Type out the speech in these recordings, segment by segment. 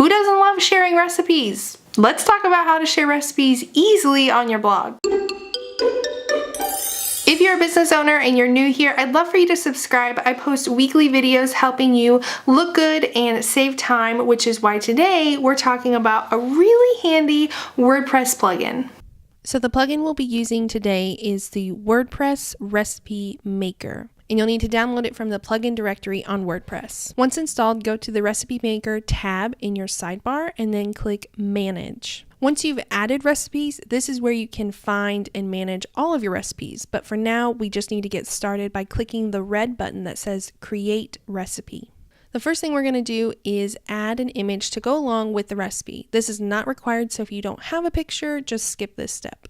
Who doesn't love sharing recipes? Let's talk about how to share recipes easily on your blog. If you're a business owner and you're new here, I'd love for you to subscribe. I post weekly videos helping you look good and save time, which is why today we're talking about a really handy WordPress plugin. So the plugin we'll be using today is the WordPress Recipe Maker, and you'll need to download it from the plugin directory on WordPress. Once installed, go to the Recipe Maker tab in your sidebar and then click Manage. Once you've added recipes, this is where you can find and manage all of your recipes. But for now, we just need to get started by clicking the red button that says Create Recipe. The first thing we're going to do is add an image to go along with the recipe. This is not required, so if you don't have a picture, just skip this step.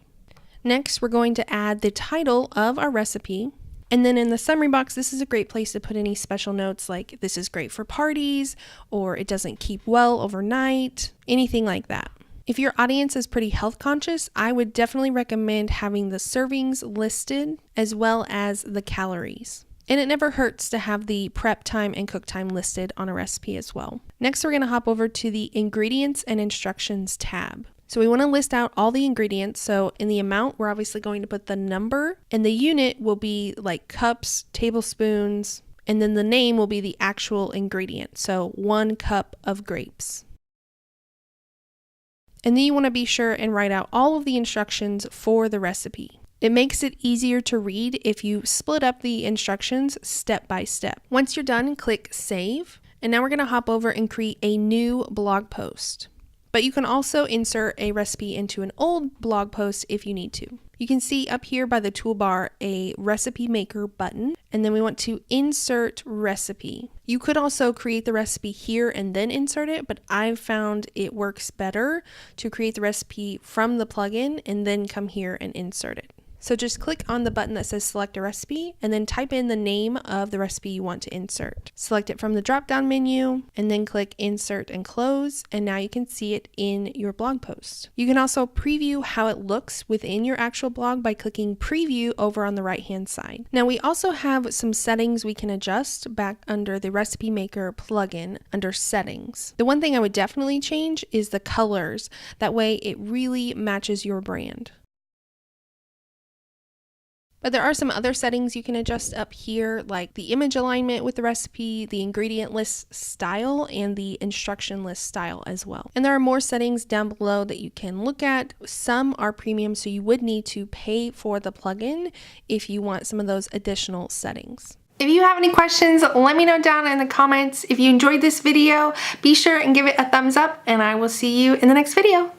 Next, we're going to add the title of our recipe. And then in the summary box, this is a great place to put any special notes like this is great for parties, or it doesn't keep well overnight, anything like that. If your audience is pretty health conscious, I would definitely recommend having the servings listed as well as the calories. And it never hurts to have the prep time and cook time listed on a recipe as well. Next, we're going to hop over to the Ingredients and Instructions tab. So we want to list out all the ingredients. So in the amount, we're obviously going to put the number, and the unit will be like cups, tablespoons, and then the name will be the actual ingredient. So 1 cup of grapes. And then you want to be sure and write out all of the instructions for the recipe. It makes it easier to read if you split up the instructions step by step. Once you're done, click Save. And now we're going to hop over and create a new blog post. But you can also insert a recipe into an old blog post if you need to. You can see up here by the toolbar a Recipe Maker button, and then we want to insert recipe. You could also create the recipe here and then insert it, but I've found it works better to create the recipe from the plugin and then come here and insert it. So just click on the button that says select a recipe and then type in the name of the recipe you want to insert. Select it from the drop-down menu and then click insert and close, and now you can see it in your blog post. You can also preview how it looks within your actual blog by clicking preview over on the right-hand side. Now we also have some settings we can adjust back under the Recipe Maker plugin under settings. The one thing I would definitely change is the colors. That way it really matches your brand. But there are some other settings you can adjust up here, like the image alignment with the recipe, the ingredient list style, and the instruction list style as well. And there are more settings down below that you can look at. Some are premium, so you would need to pay for the plugin if you want some of those additional settings. If you have any questions, let me know down in the comments. If you enjoyed this video, be sure and give it a thumbs up, and I will see you in the next video.